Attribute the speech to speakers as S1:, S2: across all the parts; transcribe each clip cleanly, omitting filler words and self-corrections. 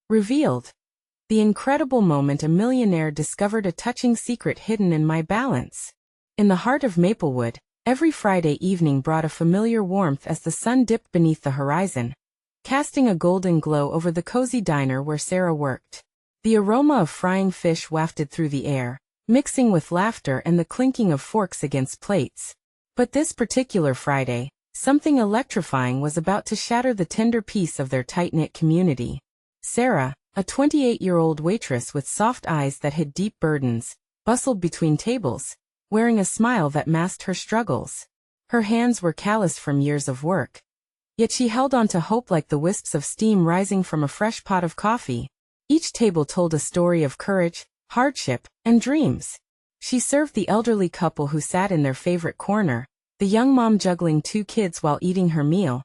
S1: Revealed. The incredible moment a millionaire discovered a touching secret hidden in my balance. In the heart of Maplewood, every Friday evening brought a familiar warmth as the sun dipped beneath the horizon, casting a golden glow over the cozy diner where Sarah worked. The aroma of frying fish wafted through the air, mixing with laughter and the clinking of forks against plates. But this particular Friday, something electrifying was about to shatter the tender peace of their tight-knit community. Sarah, a 28-year-old waitress with soft eyes that hid deep burdens, bustled between tables, wearing a smile that masked her struggles. Her hands were calloused from years of work, yet she held on to hope like the wisps of steam rising from a fresh pot of coffee. Each table told a story of courage, hardship, and dreams. She served the elderly couple who sat in their favorite corner, the young mom juggling 2 kids while eating her meal,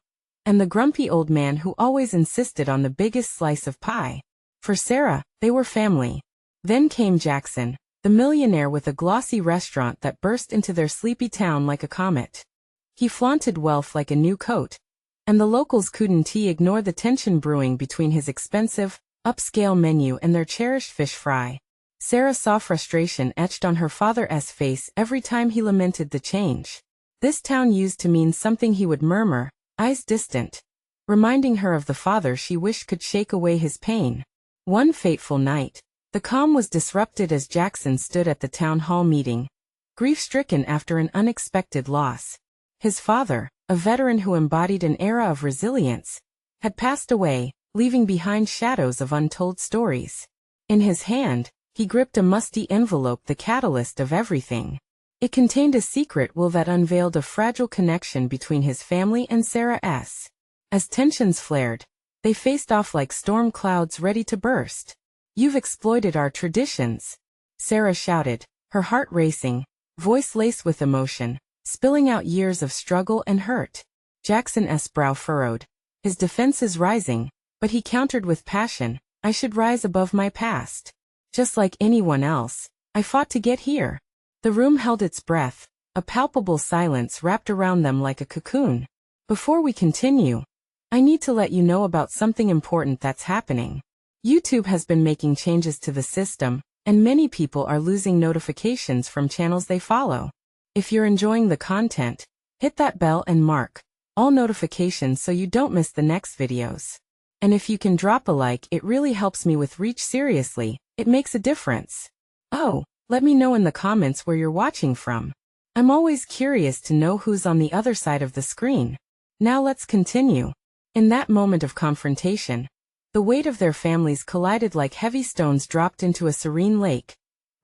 S1: and the grumpy old man who always insisted on the biggest slice of pie. For Sarah, they were family. Then came Jackson, the millionaire with a glossy restaurant that burst into their sleepy town like a comet. He flaunted wealth like a new coat, and the locals couldn't ignore the tension brewing between his expensive, upscale menu and their cherished fish fry. Sarah saw frustration etched on her father's face every time he lamented the change. This town used to mean something, he would murmur, eyes distant, reminding her of the father she wished could shake away his pain. One fateful night, the calm was disrupted as Jackson stood at the town hall meeting, grief-stricken after an unexpected loss. His father, a veteran who embodied an era of resilience, had passed away, leaving behind shadows of untold stories. In his hand, he gripped a musty envelope, the catalyst of everything. It contained a secret will that unveiled a fragile connection between his family and Sarah's. As tensions flared, they faced off like storm clouds ready to burst. "You've exploited our traditions," Sarah shouted, her heart racing, voice laced with emotion, spilling out years of struggle and hurt. Jackson's brow furrowed, his defenses rising, but he countered with passion, "I should rise above my past. Just like anyone else, I fought to get here." The room held its breath, a palpable silence wrapped around them like a cocoon. "Before we continue, I need to let you know about something important that's happening. YouTube has been making changes to the system, and many people are losing notifications from channels they follow. If you're enjoying the content, hit that bell and mark all notifications so you don't miss the next videos. And if you can drop a like, it really helps me with reach. Seriously, it makes a difference. Oh, let me know in the comments where you're watching from. I'm always curious to know who's on the other side of the screen. Now let's continue." In that moment of confrontation, the weight of their families collided like heavy stones dropped into a serene lake,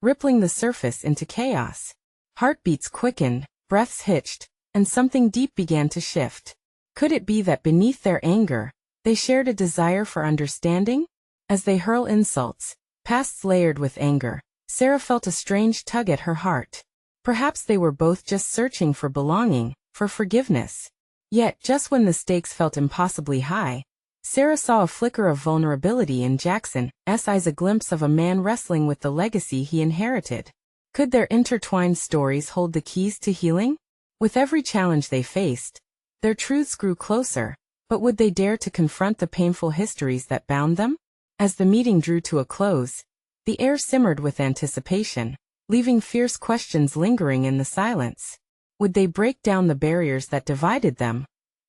S1: rippling the surface into chaos. Heartbeats quickened, breaths hitched, and something deep began to shift. Could it be that beneath their anger, they shared a desire for understanding? As they hurl insults, pasts layered with anger, Sarah felt a strange tug at her heart. Perhaps they were both just searching for belonging, for forgiveness. Yet, just when the stakes felt impossibly high, Sarah saw a flicker of vulnerability in Jackson's eyes, a glimpse of a man wrestling with the legacy he inherited. Could their intertwined stories hold the keys to healing? With every challenge they faced, their truths grew closer, but would they dare to confront the painful histories that bound them? As the meeting drew to a close, the air simmered with anticipation, leaving fierce questions lingering in the silence. Would they break down the barriers that divided them?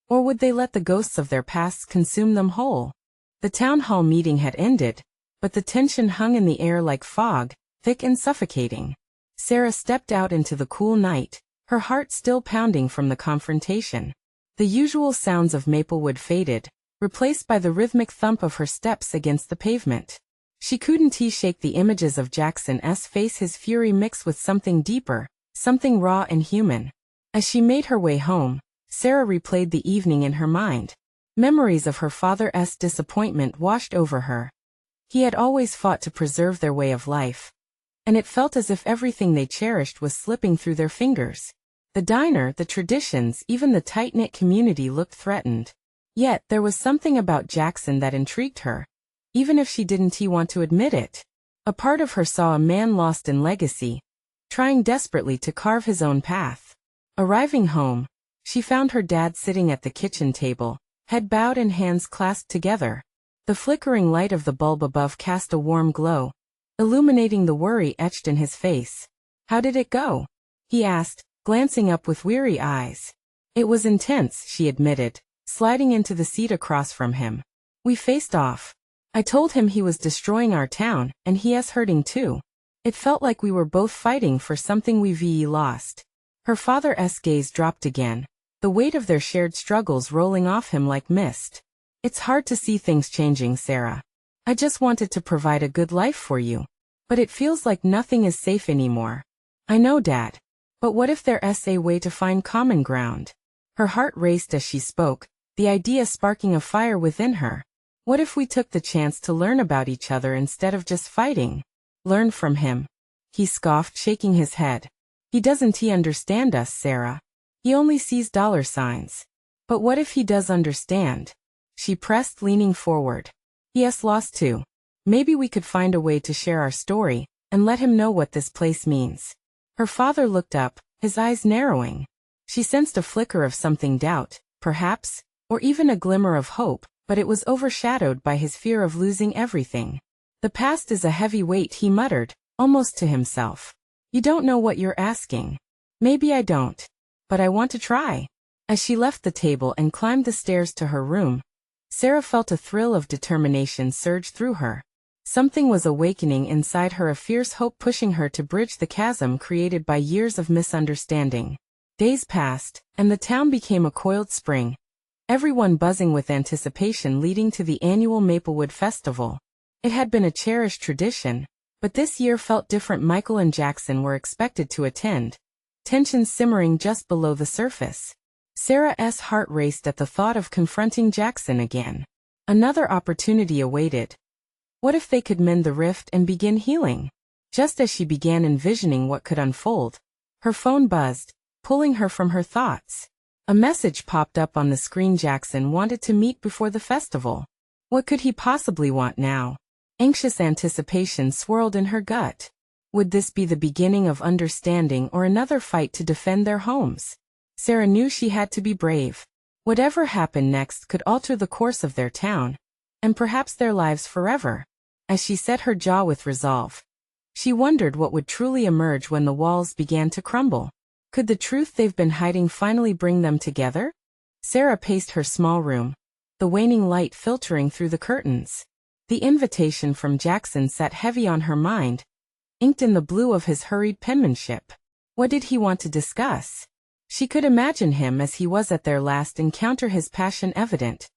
S1: Or would they let the ghosts of their pasts consume them whole? The town hall meeting had ended, but the tension hung in the air like fog, thick and suffocating. Sarah stepped out into the cool night, her heart still pounding from the confrontation. The usual sounds of Maplewood faded, replaced by the rhythmic thump of her steps against the pavement. She couldn't shake the images of Jackson's face, his fury mixed with something deeper, something raw and human. As she made her way home, Sarah replayed the evening in her mind. Memories of her father's disappointment washed over her. He had always fought to preserve their way of life, and it felt as if everything they cherished was slipping through their fingers. The diner, the traditions, even the tight-knit community looked threatened. Yet, there was something about Jackson that intrigued her, even if she didn't want to admit it. A part of her saw a man lost in legacy, trying desperately to carve his own path. Arriving home, she found her dad sitting at the kitchen table, head bowed and hands clasped together. The flickering light of the bulb above cast a warm glow, illuminating the worry etched in his face. "How did it go?" he asked, glancing up with weary eyes. "It was intense," she admitted, sliding into the seat across from him. "We faced off. I told him he was destroying our town, and he's hurting too. It felt like we were both fighting for something we lost." Her father's gaze dropped again, the weight of their shared struggles rolling off him like mist. "It's hard to see things changing, Sarah. I just wanted to provide a good life for you. But it feels like nothing is safe anymore." "I know, Dad. But what if there's a way to find common ground?" Her heart raced as she spoke, the idea sparking a fire within her. "What if we took the chance to learn about each other instead of just fighting?" "Learn from him?" he scoffed, shaking his head. He doesn't understand us, Sarah. He only sees dollar signs." "But what if he does understand?" She pressed, leaning forward. "He lost too. Maybe we could find a way to share our story, and let him know what this place means." Her father looked up, his eyes narrowing. She sensed a flicker of something, doubt, perhaps, or even a glimmer of hope, but it was overshadowed by his fear of losing everything. "The past is a heavy weight," he muttered, almost to himself. "You don't know what you're asking." "Maybe I don't. But I want to try." As she left the table and climbed the stairs to her room, Sarah felt a thrill of determination surge through her. Something was awakening inside her, a fierce hope pushing her to bridge the chasm created by years of misunderstanding. Days passed, and the town became a coiled spring, everyone buzzing with anticipation leading to the annual Maplewood Festival. It had been a cherished tradition, but this year felt different. Michael and Jackson were expected to attend, tensions simmering just below the surface. Sarah's heart raced at the thought of confronting Jackson again. Another opportunity awaited. What if they could mend the rift and begin healing? Just as she began envisioning what could unfold, her phone buzzed, pulling her from her thoughts. A message popped up on the screen. Jackson wanted to meet before the festival. What could he possibly want now? Anxious anticipation swirled in her gut. Would this be the beginning of understanding or another fight to defend their homes? Sarah knew she had to be brave. Whatever happened next could alter the course of their town, and perhaps their lives forever. As she set her jaw with resolve, she wondered what would truly emerge when the walls began to crumble. Could the truth they've been hiding finally bring them together? Sarah paced her small room, the waning light filtering through the curtains. The invitation from Jackson sat heavy on her mind, inked in the blue of his hurried penmanship. What did he want to discuss? She could imagine him as he was at their last encounter, his passion evident,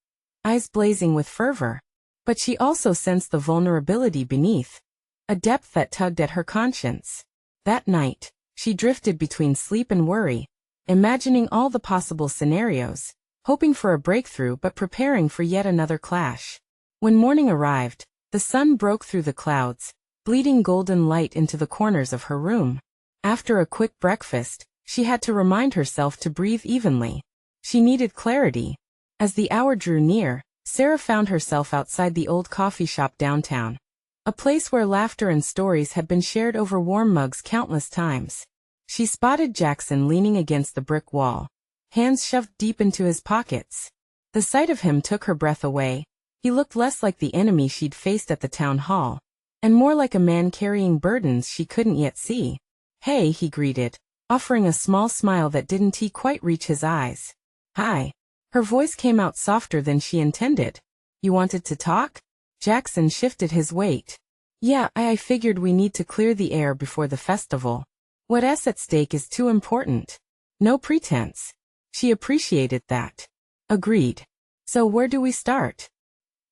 S1: eyes blazing with fervor. But she also sensed the vulnerability beneath, a depth that tugged at her conscience. That night, she drifted between sleep and worry, imagining all the possible scenarios, hoping for a breakthrough but preparing for yet another clash. When morning arrived, the sun broke through the clouds, bleeding golden light into the corners of her room. After a quick breakfast, she had to remind herself to breathe evenly. She needed clarity. As the hour drew near, Sarah found herself outside the old coffee shop downtown, a place where laughter and stories had been shared over warm mugs countless times. She spotted Jackson leaning against the brick wall, hands shoved deep into his pockets. The sight of him took her breath away. He looked less like the enemy she'd faced at the town hall, and more like a man carrying burdens she couldn't yet see. "Hey," he greeted, offering a small smile that didn't quite reach his eyes. "Hi." Her voice came out softer than she intended. "You wanted to talk?" Jackson shifted his weight. "Yeah, I figured we need to clear the air before the festival. What's at stake is too important. No pretense." She appreciated that. "Agreed. So where do we start?"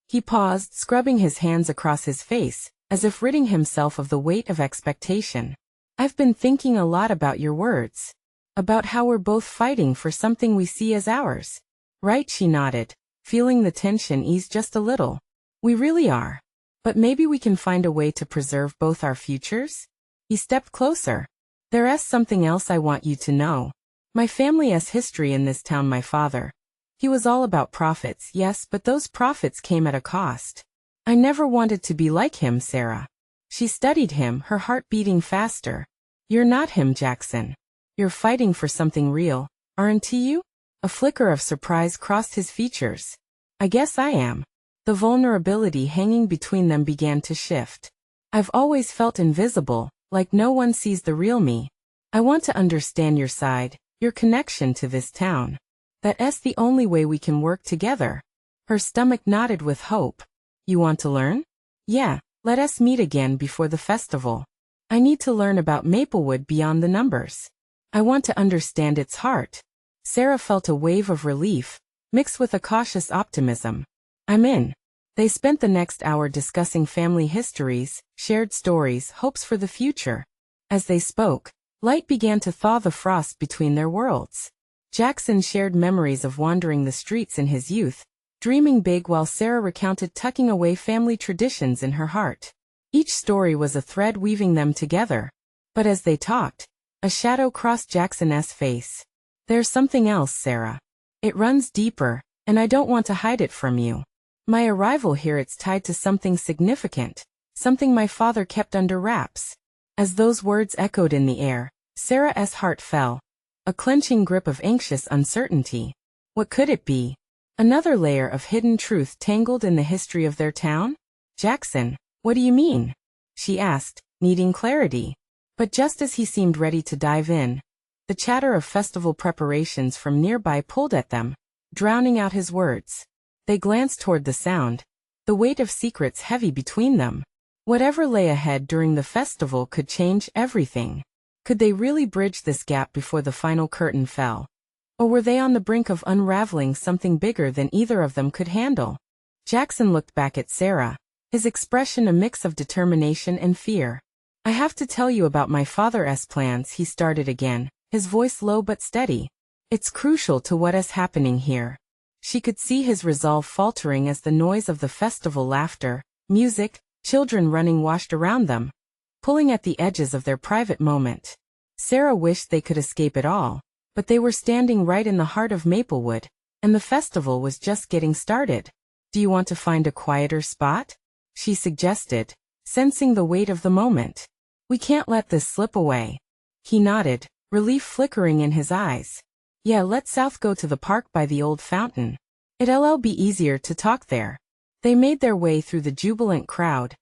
S1: He paused, scrubbing his hands across his face, as if ridding himself of the weight of expectation. "I've been thinking a lot about your words. About how we're both fighting for something we see as ours." "Right," she nodded, feeling the tension ease just a little. "We really are. But maybe we can find a way to preserve both our futures?" He stepped closer. "There's something else I want you to know. My family's history in this town. My father, he was all about profits, yes, but those profits came at a cost. I never wanted to be like him." Sarah. She studied him, her heart beating faster. "You're not him, Jackson. You're fighting for something real, aren't you?" A flicker of surprise crossed his features. "I guess I am." The vulnerability hanging between them began to shift. I've always felt invisible, like no one sees the real me. I want to understand your side, your connection to this town. That's the only way we can work together. Her stomach nodded with hope. You want to learn? Yeah, let us meet again before the festival. I need to learn about Maplewood beyond the numbers. I want to understand its heart. Sarah felt a wave of relief, mixed with a cautious optimism. I'm in. They spent the next hour discussing family histories, shared stories, hopes for the future. As they spoke, light began to thaw the frost between their worlds. Jackson shared memories of wandering the streets in his youth, dreaming big, while Sarah recounted tucking away family traditions in her heart. Each story was a thread weaving them together. But as they talked, a shadow crossed Jackson's face. There's something else, Sarah. It runs deeper, and I don't want to hide it from you. My arrival here, it's tied to something significant, something my father kept under wraps. As those words echoed in the air, Sarah's heart fell. A clenching grip of anxious uncertainty. What could it be? Another layer of hidden truth tangled in the history of their town? Jackson, what do you mean? She asked, needing clarity. But just as he seemed ready to dive in, the chatter of festival preparations from nearby pulled at them, drowning out his words. They glanced toward the sound, the weight of secrets heavy between them. Whatever lay ahead during the festival could change everything. Could they really bridge this gap before the final curtain fell? Or were they on the brink of unraveling something bigger than either of them could handle? Jackson looked back at Sarah, his expression a mix of determination and fear. I have to tell you about my father's plans, he started again, his voice low but steady. It's crucial to what is happening here. She could see his resolve faltering as the noise of the festival, laughter, music, children running washed around them, pulling at the edges of their private moment. Sarah wished they could escape it all, but they were standing right in the heart of Maplewood, and the festival was just getting started. Do you want to find a quieter spot? She suggested, sensing the weight of the moment. We can't let this slip away. He nodded, relief flickering in his eyes. Yeah, let's go to the park by the old fountain. It'll be easier to talk there. They made their way through the jubilant crowd,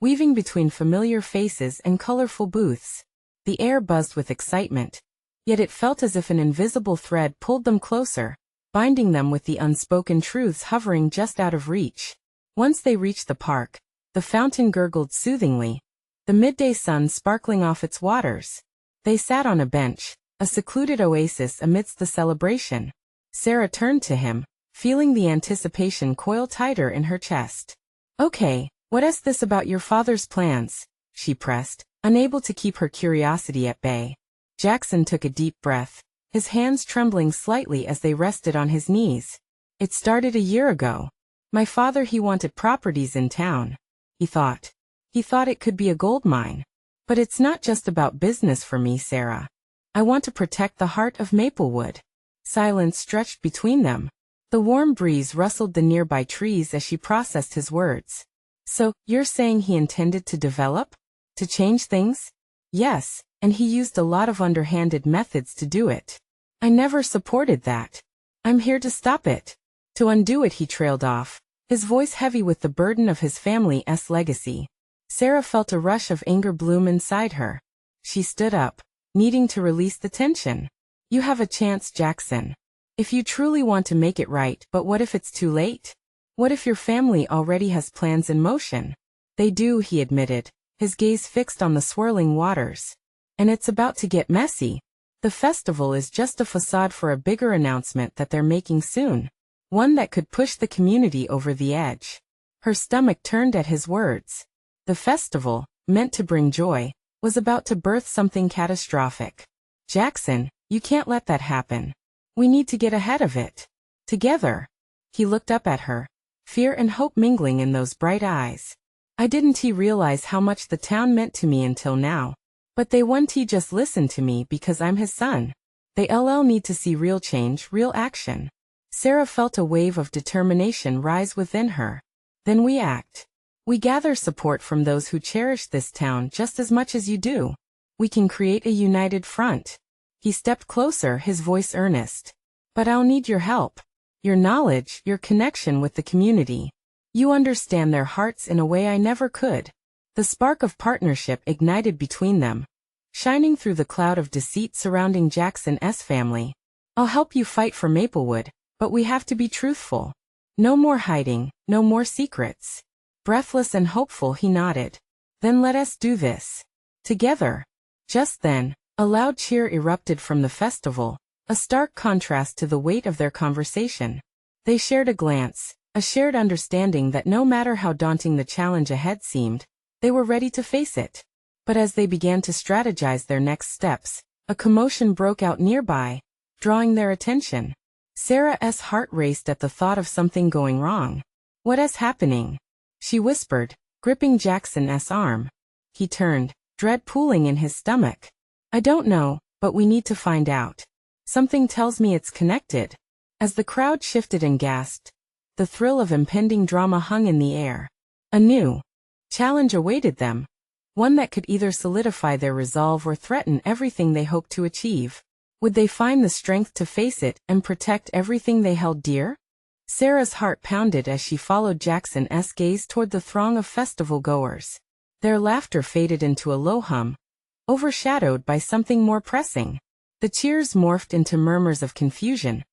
S1: weaving between familiar faces and colorful booths. The air buzzed with excitement, yet it felt as if an invisible thread pulled them closer, binding them with the unspoken truths hovering just out of reach. Once they reached the park, the fountain gurgled soothingly, the midday sun sparkling off its waters. They sat on a bench, a secluded oasis amidst the celebration. Sarah turned to him, feeling the anticipation coil tighter in her chest. Okay, what is this about your father's plans? She pressed, unable to keep her curiosity at bay. Jackson took a deep breath, his hands trembling slightly as they rested on his knees. It started a year ago. My father, he wanted properties in town. He thought it could be a gold mine. But it's not just about business for me, Sarah. I want to protect the heart of Maplewood. Silence stretched between them. The warm breeze rustled the nearby trees as she processed his words. So, you're saying he intended to develop? To change things? Yes, and he used a lot of underhanded methods to do it. I never supported that. I'm here to stop it. To undo it, he trailed off, his voice heavy with the burden of his family's legacy. Sarah felt a rush of anger bloom inside her. She stood up, needing to release the tension. You have a chance, Jackson. If you truly want to make it right, but what if it's too late? What if your family already has plans in motion? They do, he admitted, his gaze fixed on the swirling waters. And it's about to get messy. The festival is just a facade for a bigger announcement that they're making soon. One that could push the community over the edge. Her stomach turned at his words. The festival, meant to bring joy, was about to birth something catastrophic. Jackson, you can't let that happen. We need to get ahead of it. Together. He looked up at her, fear and hope mingling in those bright eyes. I didn't realize how much the town meant to me until now. But they won't just listen to me because I'm his son. They'll need to see real change, real action. Sarah felt a wave of determination rise within her. Then we act. We gather support from those who cherish this town just as much as you do. We can create a united front. He stepped closer, his voice earnest. But I'll need your help. Your knowledge, your connection with the community. You understand their hearts in a way I never could. The spark of partnership ignited between them, shining through the cloud of deceit surrounding Jackson's family. I'll help you fight for Maplewood, but we have to be truthful. No more hiding, no more secrets. Breathless and hopeful, he nodded. Then let us do this. Together. Just then, a loud cheer erupted from the festival, a stark contrast to the weight of their conversation. They shared a glance, a shared understanding that no matter how daunting the challenge ahead seemed, they were ready to face it. But as they began to strategize their next steps, a commotion broke out nearby, drawing their attention. Sarah's heart raced at the thought of something going wrong. "What is happening?" she whispered, gripping Jackson's arm. He turned, dread pooling in his stomach. "I don't know, but we need to find out. Something tells me it's connected." As the crowd shifted and gasped, the thrill of impending drama hung in the air. A new challenge awaited them, one that could either solidify their resolve or threaten everything they hoped to achieve. Would they find the strength to face it and protect everything they held dear? Sarah's heart pounded as she followed Jackson's gaze toward the throng of festival-goers. Their laughter faded into a low hum, overshadowed by something more pressing. The cheers morphed into murmurs of confusion,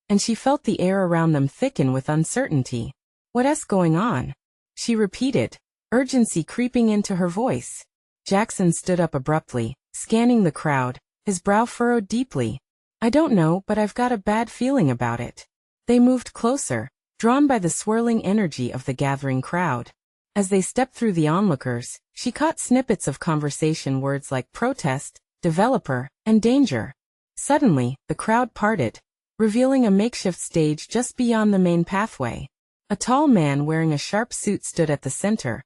S1: and she felt the air around them thicken with uncertainty. "What's going on?" she repeated, urgency creeping into her voice. Jackson stood up abruptly, scanning the crowd, his brow furrowed deeply. "I don't know, but I've got a bad feeling about it." They moved closer, drawn by the swirling energy of the gathering crowd. As they stepped through the onlookers, she caught snippets of conversation, words like protest, developer, and danger. Suddenly, the crowd parted, revealing a makeshift stage just beyond the main pathway. A tall man wearing a sharp suit stood at the center,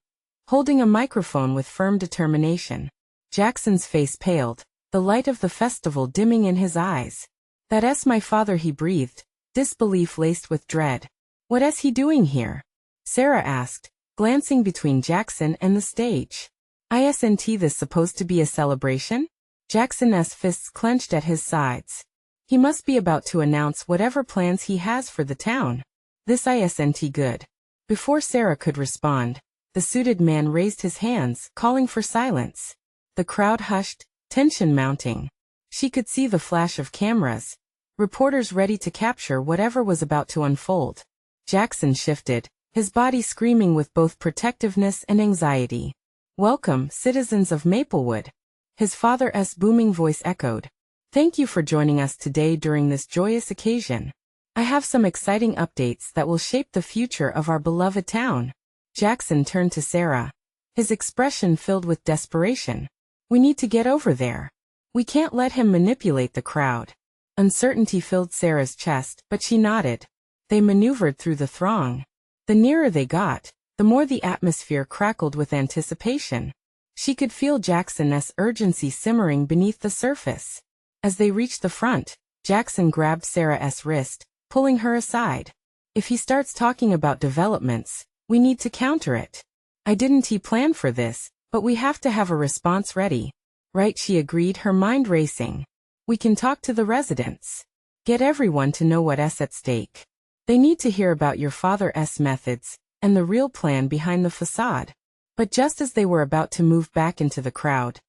S1: holding a microphone with firm determination. Jackson's face paled, the light of the festival dimming in his eyes. "That's my father," he breathed, disbelief laced with dread. "What's he doing here?" Sarah asked, glancing between Jackson and the stage. "Isn't this supposed to be a celebration?" Jackson's fists clenched at his sides. He must be about to announce whatever plans he has for the town. This isn't good. Before Sarah could respond, the suited man raised his hands, calling for silence. The crowd hushed, tension mounting. She could see the flash of cameras, reporters ready to capture whatever was about to unfold. Jackson shifted, his body screaming with both protectiveness and anxiety. "Welcome, citizens of Maplewood," his father's booming voice echoed. "Thank you for joining us today during this joyous occasion. I have some exciting updates that will shape the future of our beloved town." Jackson turned to Sarah, his expression filled with desperation. "We need to get over there. We can't let him manipulate the crowd." Uncertainty filled Sarah's chest, but she nodded. They maneuvered through the throng. The nearer they got, the more the atmosphere crackled with anticipation. She could feel Jackson's urgency simmering beneath the surface. As they reached the front, Jackson grabbed Sarah's wrist, pulling her aside. "If he starts talking about developments, we need to counter it. I didn't plan for this, but we have to have a response ready." "Right," she agreed, her mind racing. "We can talk to the residents. Get everyone to know what's at stake. They need to hear about your father's methods, and the real plan behind the facade." But just as they were about to move back into the crowd,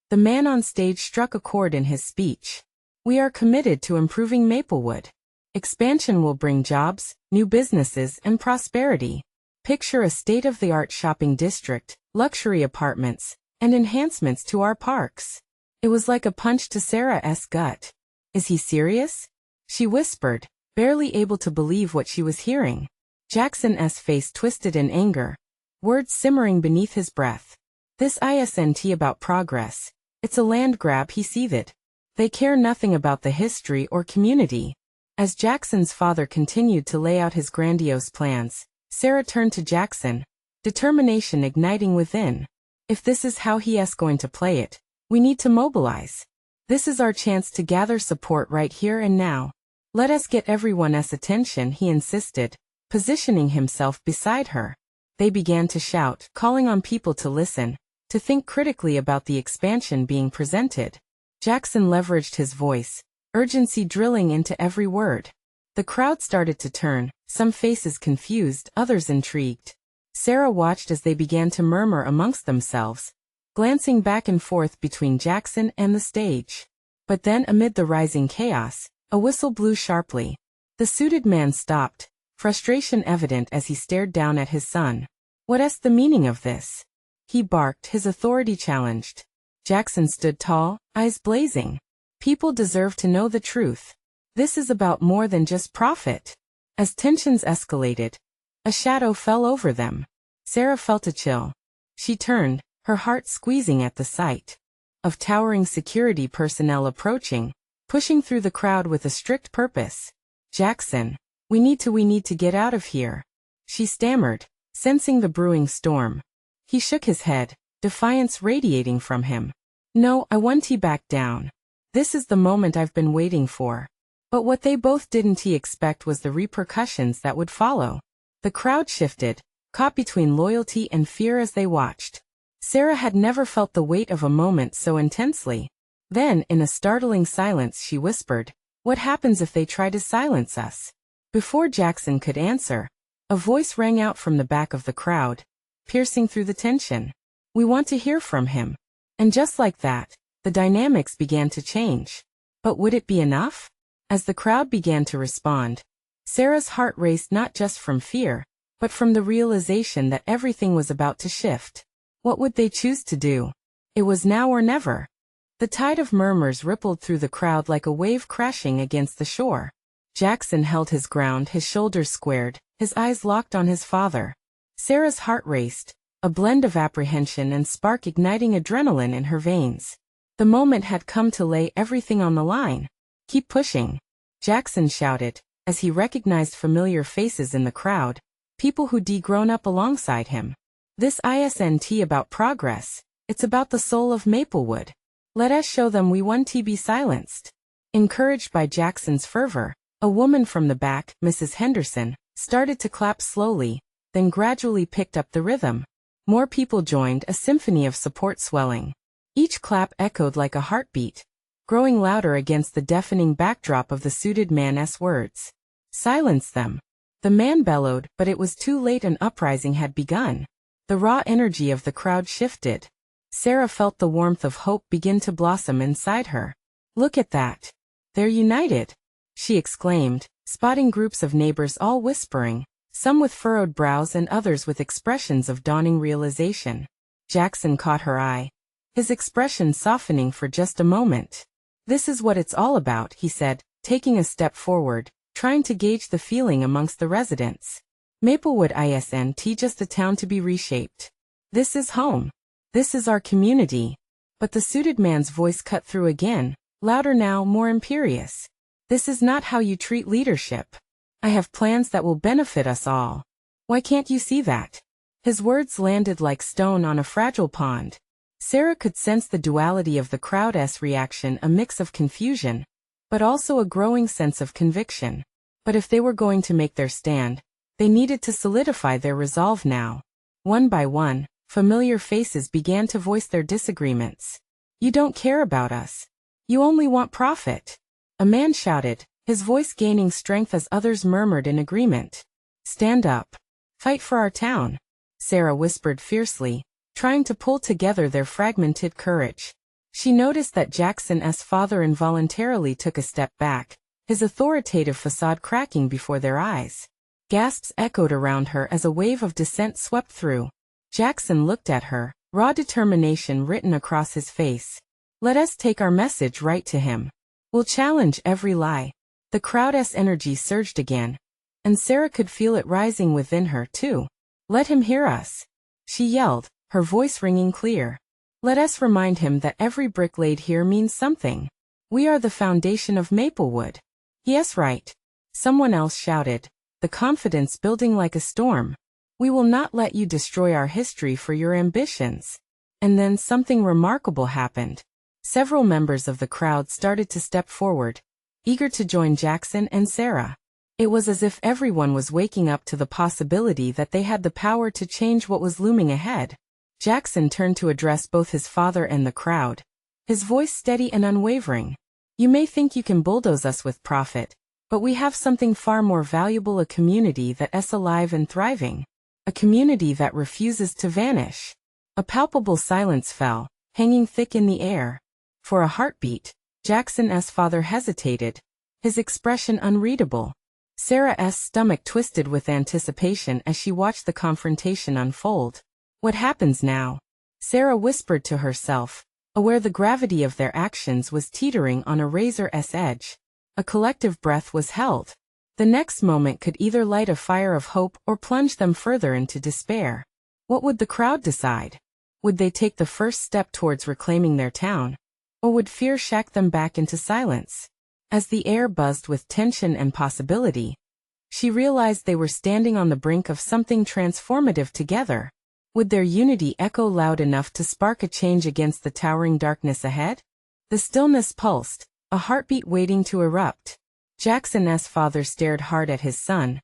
S1: the man on stage struck a chord in his speech. "We are committed to improving Maplewood. Expansion will bring jobs, new businesses, and prosperity. Picture a state-of-the-art shopping district, luxury apartments, and enhancements to our parks." It was like a punch to Sarah's gut. "Is he serious?" she whispered, barely able to believe what she was hearing. Jackson's face twisted in anger, words simmering beneath his breath. "This isn't about progress. It's a land grab," he seethed. "They care nothing about the history or community." As Jackson's father continued to lay out his grandiose plans, Sarah turned to Jackson, determination igniting within. "If this is how he's going to play it, we need to mobilize. This is our chance to gather support right here and now. Let us get everyone's attention," he insisted, positioning himself beside her. They began to shout, calling on people to listen, to think critically about the expansion being presented. Jackson leveraged his voice, urgency drilling into every word. The crowd started to turn, some faces confused, others intrigued. Sarah watched as they began to murmur amongst themselves, glancing back and forth between Jackson and the stage. But then amid the rising chaos, a whistle blew sharply. The suited man stopped, frustration evident as he stared down at his son. "What's the meaning of this?" he barked, his authority challenged. Jackson stood tall, eyes blazing. "People deserve to know the truth. This is about more than just profit." As tensions escalated, a shadow fell over them. Sarah felt a chill. She turned, her heart squeezing at the sight of towering security personnel approaching, pushing through the crowd with a strict purpose. "Jackson, we need to get out of here," she stammered, sensing the brewing storm. He shook his head, defiance radiating from him. "No, I want to back down. This is the moment I've been waiting for." But what they both didn't expect was the repercussions that would follow. The crowd shifted, caught between loyalty and fear as they watched. Sarah had never felt the weight of a moment so intensely. Then, in a startling silence, she whispered, "What happens if they try to silence us?" Before Jackson could answer, a voice rang out from the back of the crowd, piercing through the tension. "We want to hear from him." And just like that, the dynamics began to change. But would it be enough? As the crowd began to respond, Sarah's heart raced not just from fear, but from the realization that everything was about to shift. What would they choose to do? It was now or never. The tide of murmurs rippled through the crowd like a wave crashing against the shore. Jackson held his ground, his shoulders squared, his eyes locked on his father. Sarah's heart raced, a blend of apprehension and spark igniting adrenaline in her veins. The moment had come to lay everything on the line. "Keep pushing," Jackson shouted, as he recognized familiar faces in the crowd, people who'd grown up alongside him. "This isn't about progress, it's about the soul of Maplewood. Let us show them we want to be silenced." Encouraged by Jackson's fervor, a woman from the back, Mrs. Henderson, started to clap slowly, then gradually picked up the rhythm. More people joined, a symphony of support swelling. Each clap echoed like a heartbeat, growing louder against the deafening backdrop of the suited man's words. "Silence them," the man bellowed, but it was too late. An uprising had begun. The raw energy of the crowd shifted. Sarah felt the warmth of hope begin to blossom inside her. "Look at that. They're united," she exclaimed, spotting groups of neighbors all whispering, some with furrowed brows and others with expressions of dawning realization. Jackson caught her eye, his expression softening for just a moment. "This is what it's all about," he said, taking a step forward, trying to gauge the feeling amongst the residents. "Maplewood isn't just a town to be reshaped. This is home. This is our community." But the suited man's voice cut through again, louder now, more imperious. "This is not how you treat leadership. I have plans that will benefit us all. Why can't you see that?" His words landed like stone on a fragile pond. Sarah could sense the duality of the crowd's reaction, a mix of confusion, but also a growing sense of conviction. But if they were going to make their stand, they needed to solidify their resolve now. One by one, familiar faces began to voice their disagreements. "You don't care about us. You only want profit," a man shouted, his voice gaining strength as others murmured in agreement. "Stand up. Fight for our town," Sarah whispered fiercely, trying to pull together their fragmented courage. She noticed that Jackson's father involuntarily took a step back, his authoritative facade cracking before their eyes. Gasps echoed around her as a wave of dissent swept through. Jackson looked at her, raw determination written across his face. "Let us take our message right to him. We'll challenge every lie." The crowd's energy surged again, and Sarah could feel it rising within her too. "Let him hear us," she yelled, her voice ringing clear. "Let us remind him that every brick laid here means something. We are the foundation of Maplewood." "Yes, right," someone else shouted, the confidence building like a storm. "We will not let you destroy our history for your ambitions." And then something remarkable happened. Several members of the crowd started to step forward, eager to join Jackson and Sarah. It was as if everyone was waking up to the possibility that they had the power to change what was looming ahead. Jackson turned to address both his father and the crowd, his voice steady and unwavering. "You may think you can bulldoze us with profit, but we have something far more valuable, a community that's alive and thriving. a community that refuses to vanish. A palpable silence fell, hanging thick in the air. For a heartbeat, Jackson's father hesitated, his expression unreadable. Sarah's stomach twisted with anticipation as she watched the confrontation unfold. What happens now? Sarah whispered to herself, aware the gravity of their actions was teetering on a razor's edge. A collective breath was held. The next moment could either light a fire of hope or plunge them further into despair. What would the crowd decide? Would they take the first step towards reclaiming their town? Or would fear shack them back into silence? As the air buzzed with tension and possibility, she realized they were standing on the brink of something transformative together. Would their unity echo loud enough to spark a change against the towering darkness ahead? The stillness pulsed, a heartbeat waiting to erupt. Jackson's father stared hard at his son,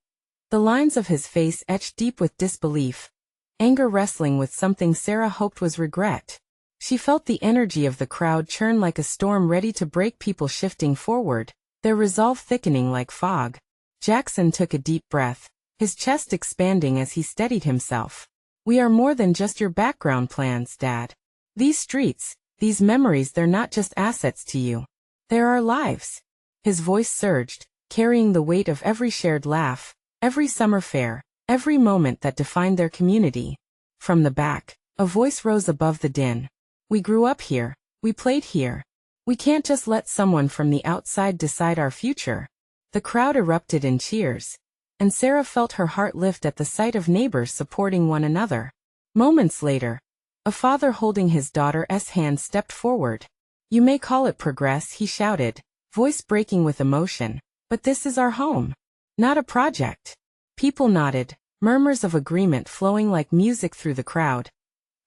S1: the lines of his face etched deep with disbelief, anger wrestling with something Sarah hoped was regret. She felt the energy of the crowd churn like a storm ready to break, people shifting forward, their resolve thickening like fog. Jackson took a deep breath, his chest expanding as he steadied himself. We are more than just your background plans, Dad. These streets, these memories, they're not just assets to you. They're our lives. His voice surged, carrying the weight of every shared laugh, every summer fair, every moment that defined their community. From the back, a voice rose above the din. We grew up here, we played here. We can't just let someone from the outside decide our future. The crowd erupted in cheers, and Sarah felt her heart lift at the sight of neighbors supporting one another. Moments later, a father holding his daughter's hand stepped forward. You may call it progress, he shouted, voice breaking with emotion, but this is our home, not a project. People nodded, murmurs of agreement flowing like music through the crowd,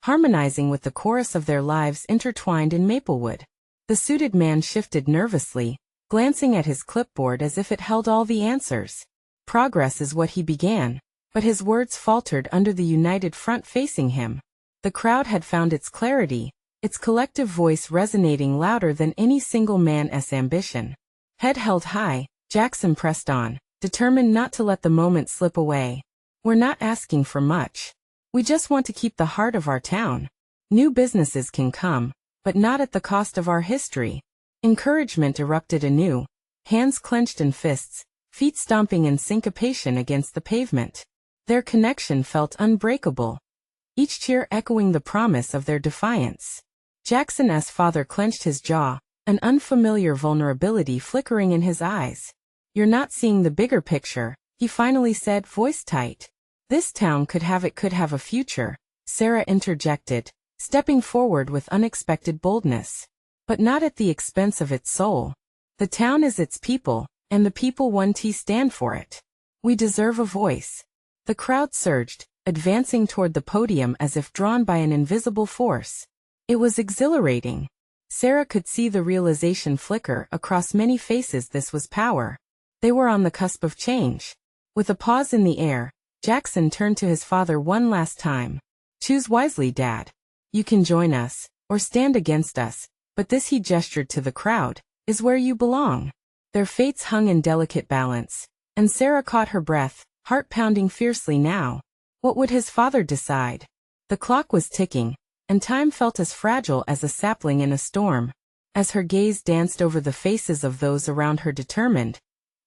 S1: harmonizing with the chorus of their lives intertwined in Maplewood. The suited man shifted nervously, glancing at his clipboard as if it held all the answers. Progress is what he began, but his words faltered under the united front facing him. The crowd had found its clarity, its collective voice resonating louder than any single man's ambition. Head held high, Jackson pressed on, determined not to let the moment slip away. We're not asking for much. We just want to keep the heart of our town. New businesses can come, but not at the cost of our history. Encouragement erupted anew, hands clenched in fists, feet stomping in syncopation against the pavement. Their connection felt unbreakable, each cheer echoing the promise of their defiance. Jackson's father clenched his jaw, an unfamiliar vulnerability flickering in his eyes. You're not seeing the bigger picture, he finally said, voice tight. This town could have a future, Sarah interjected, stepping forward with unexpected boldness. But not at the expense of its soul. The town is its people, and the people want to stand for it. We deserve a voice. The crowd surged, advancing toward the podium as if drawn by an invisible force. It was exhilarating. Sarah could see the realization flicker across many faces. This was power. They were on the cusp of change. With a pause in the air, Jackson turned to his father one last time. Choose wisely, Dad. You can join us, or stand against us, but this, he gestured to the crowd, is where you belong. Their fates hung in delicate balance, and Sarah caught her breath, heart pounding fiercely now. What would his father decide? The clock was ticking, and time felt as fragile as a sapling in a storm. As her gaze danced over the faces of those around her, determined,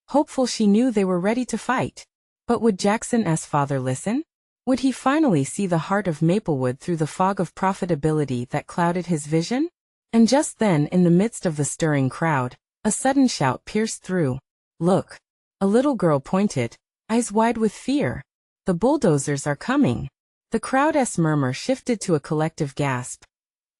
S1: hopeful, she knew they were ready to fight. But would Jackson's father listen? Would he finally see the heart of Maplewood through the fog of profitability that clouded his vision? And just then, in the midst of the stirring crowd, a sudden shout pierced through. Look! A little girl pointed, eyes wide with fear. The bulldozers are coming. The crowd's murmur shifted to a collective gasp,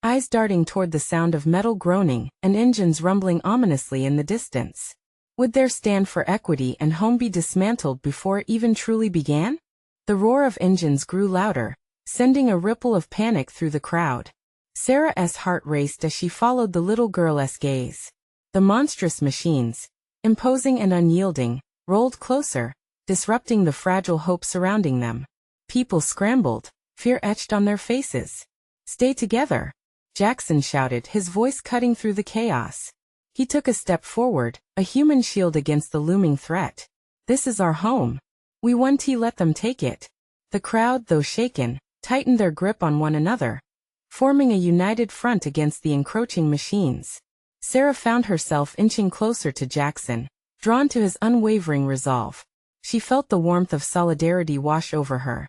S1: eyes darting toward the sound of metal groaning and engines rumbling ominously in the distance. Would their stand for equity and home be dismantled before it even truly began? The roar of engines grew louder, sending a ripple of panic through the crowd. Sarah's heart raced as she followed the little girl's gaze. The monstrous machines, imposing and unyielding, rolled closer, disrupting the fragile hope surrounding them. People scrambled, fear etched on their faces. Stay together, Jackson shouted, his voice cutting through the chaos. He took a step forward, a human shield against the looming threat. This is our home. We won't let them take it. The crowd, though shaken, tightened their grip on one another, forming a united front against the encroaching machines. Sarah found herself inching closer to Jackson, drawn to his unwavering resolve. She felt the warmth of solidarity wash over her.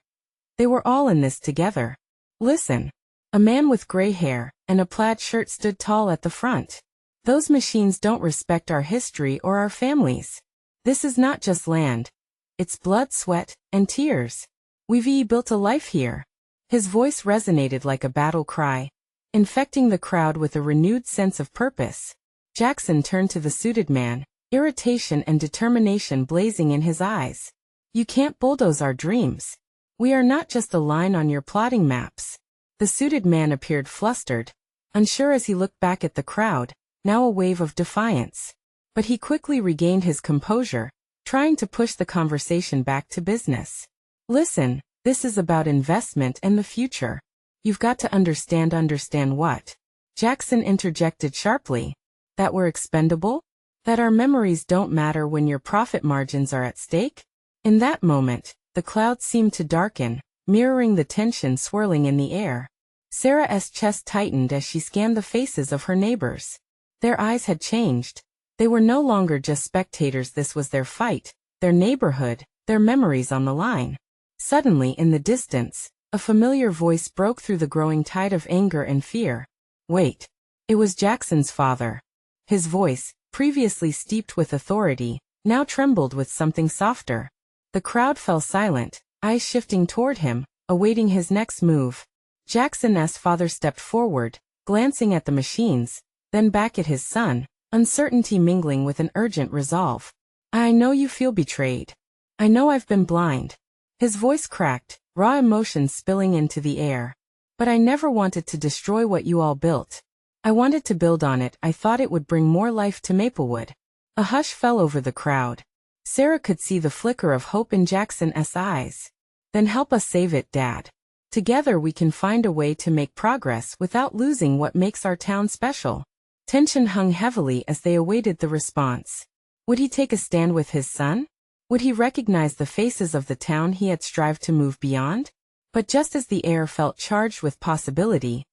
S1: They were all in this together. Listen. A man with gray hair and a plaid shirt stood tall at the front. Those machines don't respect our history or our families. This is not just land. It's blood, sweat, and tears. We've built a life here. His voice resonated like a battle cry, infecting the crowd with a renewed sense of purpose. Jackson turned to the suited man, irritation and determination blazing in his eyes. You can't bulldoze our dreams. We are not just a line on your plotting maps. The suited man appeared flustered, unsure as he looked back at the crowd, now a wave of defiance. But he quickly regained his composure, trying to push the conversation back to business. Listen, this is about investment and the future. You've got to understand what? Jackson interjected sharply. That we're expendable? That our memories don't matter when your profit margins are at stake? In that moment, the clouds seemed to darken, mirroring the tension swirling in the air. Sarah's chest tightened as she scanned the faces of her neighbors. Their eyes had changed. They were no longer just spectators. This was their fight, their neighborhood, their memories on the line. Suddenly, in the distance, a familiar voice broke through the growing tide of anger and fear. Wait. It was Jackson's father. His voice, previously steeped with authority, now trembled with something softer. The crowd fell silent, eyes shifting toward him, awaiting his next move. Jackson's father stepped forward, glancing at the machines, then back at his son, uncertainty mingling with an urgent resolve. I know you feel betrayed. I know I've been blind. His voice cracked, raw emotions spilling into the air. But I never wanted to destroy what you all built. I wanted to build on it. I thought it would bring more life to Maplewood. A hush fell over the crowd. Sarah could see the flicker of hope in Jackson's eyes. Then help us save it, Dad. Together we can find a way to make progress without losing what makes our town special. Tension hung heavily as they awaited the response. Would he take a stand with his son? Would he recognize the faces of the town he had strived to move beyond? But just as the air felt charged with possibility,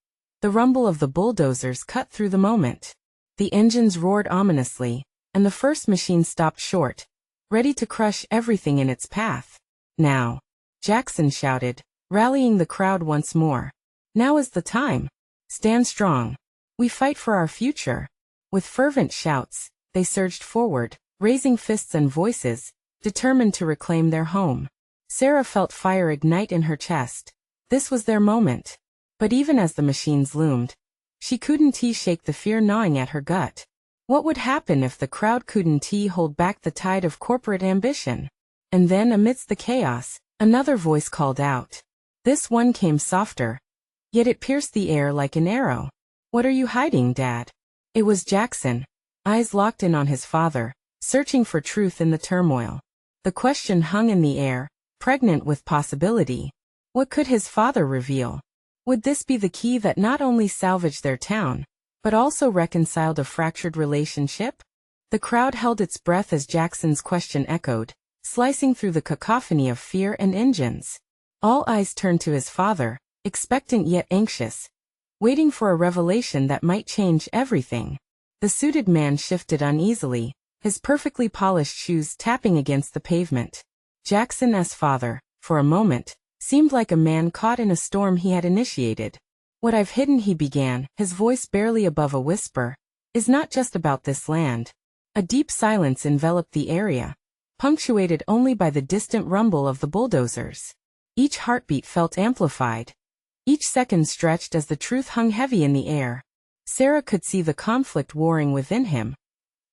S1: the rumble of the bulldozers cut through the moment. The engines roared ominously, and the first machine stopped short, ready to crush everything in its path. Now, Jackson shouted, rallying the crowd once more. Now is the time. Stand strong. We fight for our future. With fervent shouts, they surged forward, raising fists and voices, determined to reclaim their home. Sarah felt fire ignite in her chest. This was their moment. But even as the machines loomed, she couldn't shake the fear gnawing at her gut. What would happen if the crowd couldn't hold back the tide of corporate ambition? And then, amidst the chaos, another voice called out. This one came softer, yet it pierced the air like an arrow. What are you hiding, Dad? It was Jackson, eyes locked in on his father, searching for truth in the turmoil. The question hung in the air, pregnant with possibility. What could his father reveal? Would this be the key that not only salvaged their town, but also reconciled a fractured relationship? The crowd held its breath as Jackson's question echoed, slicing through the cacophony of fear and engines. All eyes turned to his father, expectant yet anxious, waiting for a revelation that might change everything. The suited man shifted uneasily, his perfectly polished shoes tapping against the pavement. Jackson's father, for a moment, seemed like a man caught in a storm he had initiated. What I've hidden, he began, his voice barely above a whisper, is not just about this land. A deep silence enveloped the area, punctuated only by the distant rumble of the bulldozers. Each heartbeat felt amplified. Each second stretched as the truth hung heavy in the air. Sarah could see the conflict warring within him.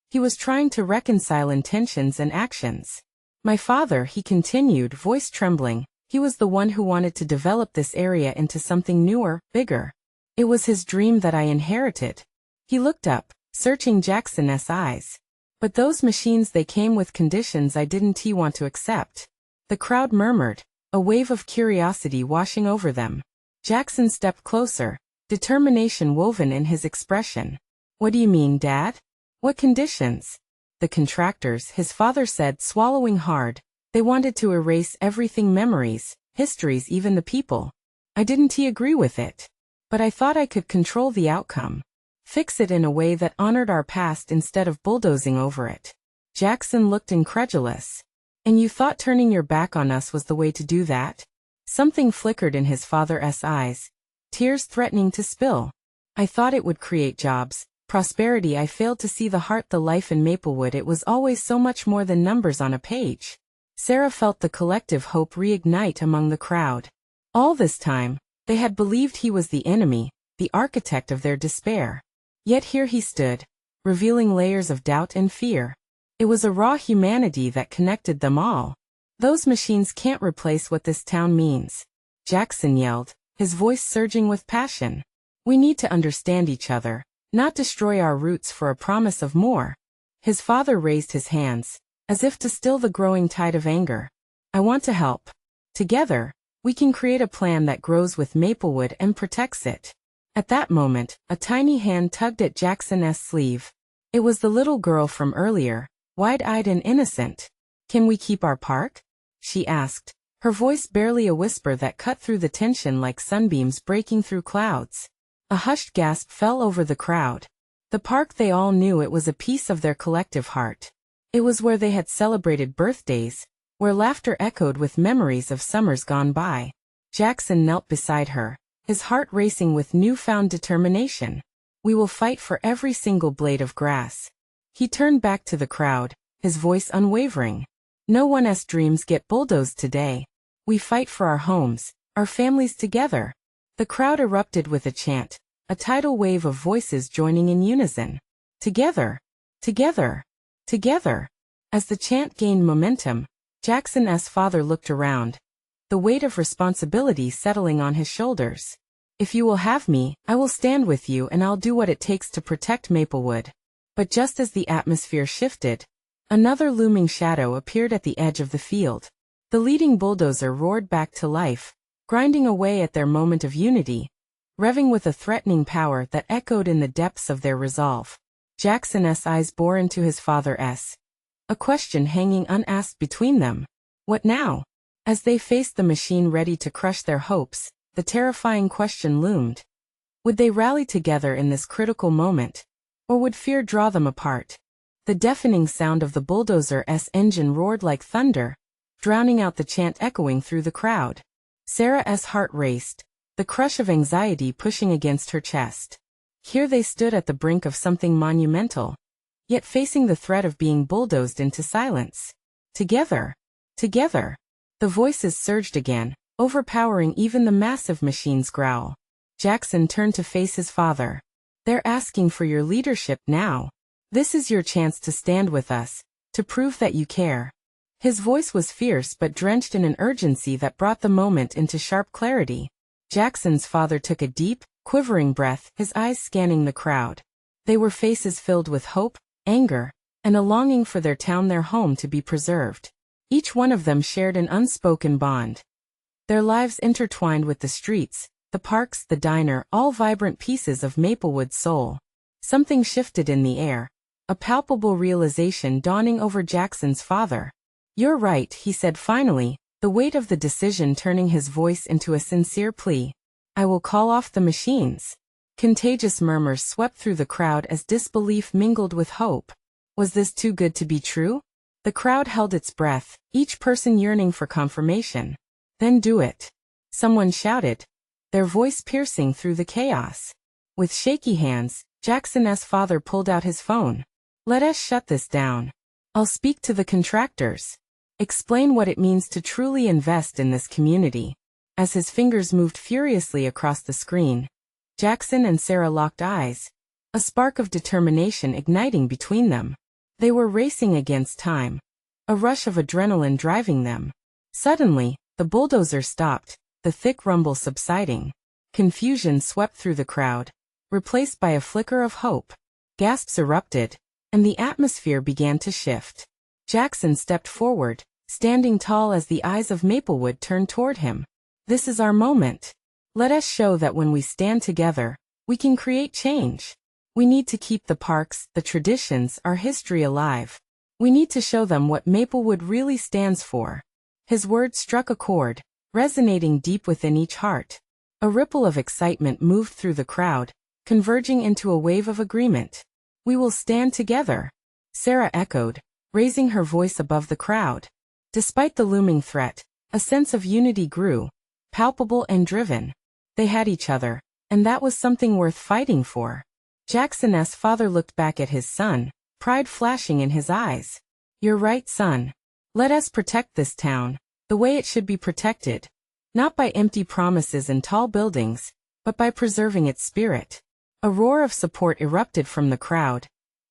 S1: He was trying to reconcile intentions and actions. My father, he continued, voice trembling, he was the one who wanted to develop this area into something newer, bigger. It was his dream that I inherited. He looked up, searching Jackson's eyes. But those machines, they came with conditions I didn't want to accept. The crowd murmured, a wave of curiosity washing over them. Jackson stepped closer, determination woven in his expression. What do you mean, Dad? What conditions? The contractors, his father said, swallowing hard. They wanted to erase everything, memories, histories, even the people. I didn't agree with it. But I thought I could control the outcome. Fix it in a way that honored our past instead of bulldozing over it. Jackson looked incredulous. And you thought turning your back on us was the way to do that? Something flickered in his father's eyes, tears threatening to spill. I thought it would create jobs, prosperity. I failed to see the heart, the life in Maplewood. It was always so much more than numbers on a page. Sarah felt the collective hope reignite among the crowd. All this time, they had believed he was the enemy, the architect of their despair. Yet here he stood, revealing layers of doubt and fear. It was a raw humanity that connected them all. Those machines can't replace what this town means, Jackson yelled, his voice surging with passion. We need to understand each other, not destroy our roots for a promise of more. His father raised his hands, as if to still the growing tide of anger. I want to help. Together, we can create a plan that grows with Maplewood and protects it. At that moment, a tiny hand tugged at Jackson's sleeve. It was the little girl from earlier, wide-eyed and innocent. Can we keep our park? She asked, her voice barely a whisper that cut through the tension like sunbeams breaking through clouds. A hushed gasp fell over the crowd. The park, they all knew it was a piece of their collective heart. It was where they had celebrated birthdays, where laughter echoed with memories of summers gone by. Jackson knelt beside her, his heart racing with newfound determination. We will fight for every single blade of grass. He turned back to the crowd, his voice unwavering. No one's dreams get bulldozed today. We fight for our homes, our families together. The crowd erupted with a chant, a tidal wave of voices joining in unison. Together, together, together. As the chant gained momentum, Jackson's father looked around, the weight of responsibility settling on his shoulders. If you will have me, I will stand with you and I'll do what it takes to protect Maplewood. But just as the atmosphere shifted, another looming shadow appeared at the edge of the field. The leading bulldozer roared back to life, grinding away at their moment of unity, revving with a threatening power that echoed in the depths of their resolve. Jackson's eyes bore into his father's, a question hanging unasked between them. What now? As they faced the machine ready to crush their hopes, the terrifying question loomed. Would they rally together in this critical moment? Or would fear draw them apart? The deafening sound of the bulldozer's engine roared like thunder, drowning out the chant echoing through the crowd. Sarah's heart raced, the crush of anxiety pushing against her chest. Here they stood at the brink of something monumental, yet facing the threat of being bulldozed into silence. Together, together. The voices surged again, overpowering even the massive machine's growl. Jackson turned to face his father. They're asking for your leadership now. This is your chance to stand with us, to prove that you care. His voice was fierce but drenched in an urgency that brought the moment into sharp clarity. Jackson's father took a deep, quivering breath, his eyes scanning the crowd. They were faces filled with hope, anger, and a longing for their town, their home, to be preserved. Each one of them shared an unspoken bond. Their lives intertwined with the streets, the parks, the diner, all vibrant pieces of Maplewood's soul. Something shifted in the air, a palpable realization dawning over Jackson's father. You're right, he said finally, the weight of the decision turning his voice into a sincere plea. I will call off the machines. Contagious murmurs swept through the crowd as disbelief mingled with hope. Was this too good to be true? The crowd held its breath, each person yearning for confirmation. Then do it. Someone shouted, their voice piercing through the chaos. With shaky hands, Jackson's father pulled out his phone. Let us shut this down. I'll speak to the contractors. Explain what it means to truly invest in this community. As his fingers moved furiously across the screen, Jackson and Sarah locked eyes, a spark of determination igniting between them. They were racing against time, a rush of adrenaline driving them. Suddenly, the bulldozer stopped, the thick rumble subsiding. Confusion swept through the crowd, replaced by a flicker of hope. Gasps erupted, and the atmosphere began to shift. Jackson stepped forward, standing tall as the eyes of Maplewood turned toward him. This is our moment. Let us show that when we stand together, we can create change. We need to keep the parks, the traditions, our history alive. We need to show them what Maplewood really stands for. His words struck a chord, resonating deep within each heart. A ripple of excitement moved through the crowd, converging into a wave of agreement. "We will stand together," Sarah echoed, raising her voice above the crowd. Despite the looming threat, a sense of unity grew, palpable and driven. They had each other, and that was something worth fighting for. Jackson's father looked back at his son, pride flashing in his eyes. "You're right, son. Let us protect this town, the way it should be protected. Not by empty promises and tall buildings, but by preserving its spirit." A roar of support erupted from the crowd,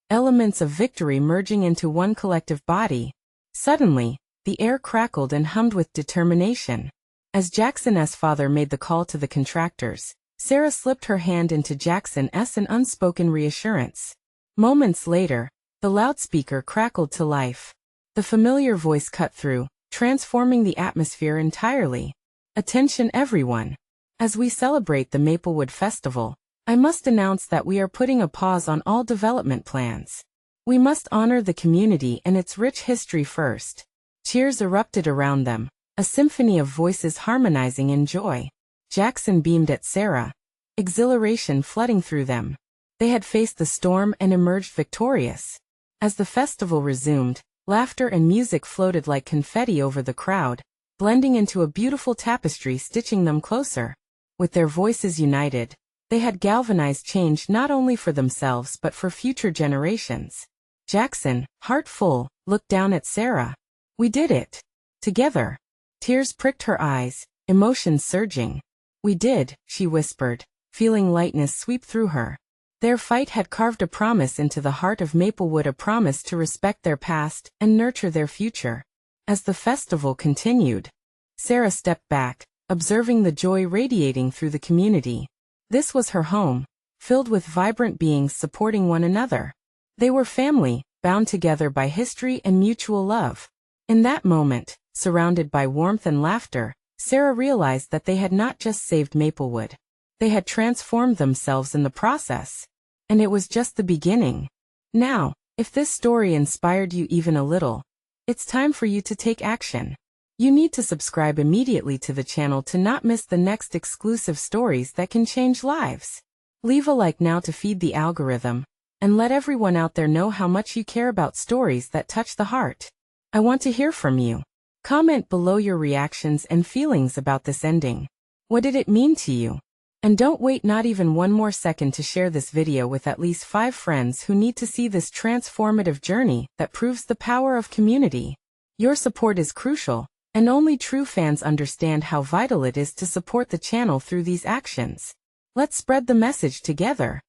S1: elements of victory merging into one collective body. Suddenly, the air crackled and hummed with determination. As Jackson's father made the call to the contractors, Sarah slipped her hand into Jackson's an unspoken reassurance. Moments later, the loudspeaker crackled to life. The familiar voice cut through, transforming the atmosphere entirely. "Attention everyone. As we celebrate the Maplewood Festival, I must announce that we are putting a pause on all development plans. We must honor the community and its rich history first." Cheers erupted around them, a symphony of voices harmonizing in joy. Jackson beamed at Sarah, exhilaration flooding through them. They had faced the storm and emerged victorious. As the festival resumed, laughter and music floated like confetti over the crowd, blending into a beautiful tapestry stitching them closer. With their voices united, they had galvanized change not only for themselves but for future generations. Jackson, heart full, looked down at Sarah. "We did it. Together." Tears pricked her eyes, emotions surging. "We did," she whispered, feeling lightness sweep through her. Their fight had carved a promise into the heart of Maplewood, a promise to respect their past and nurture their future. As the festival continued, Sarah stepped back, observing the joy radiating through the community. This was her home, filled with vibrant beings supporting one another. They were family, bound together by history and mutual love. In that moment, surrounded by warmth and laughter, Sarah realized that they had not just saved Maplewood. They had transformed themselves in the process. And it was just the beginning. Now, if this story inspired you even a little, it's time for you to take action. You need to subscribe immediately to the channel to not miss the next exclusive stories that can change lives. Leave a like now to feed the algorithm, and let everyone out there know how much you care about stories that touch the heart. I want to hear from you. Comment below your reactions and feelings about this ending. What did it mean to you? And don't wait not even one more second to share this video with at least 5 friends who need to see this transformative journey that proves the power of community. Your support is crucial, and only true fans understand how vital it is to support the channel through these actions. Let's spread the message together.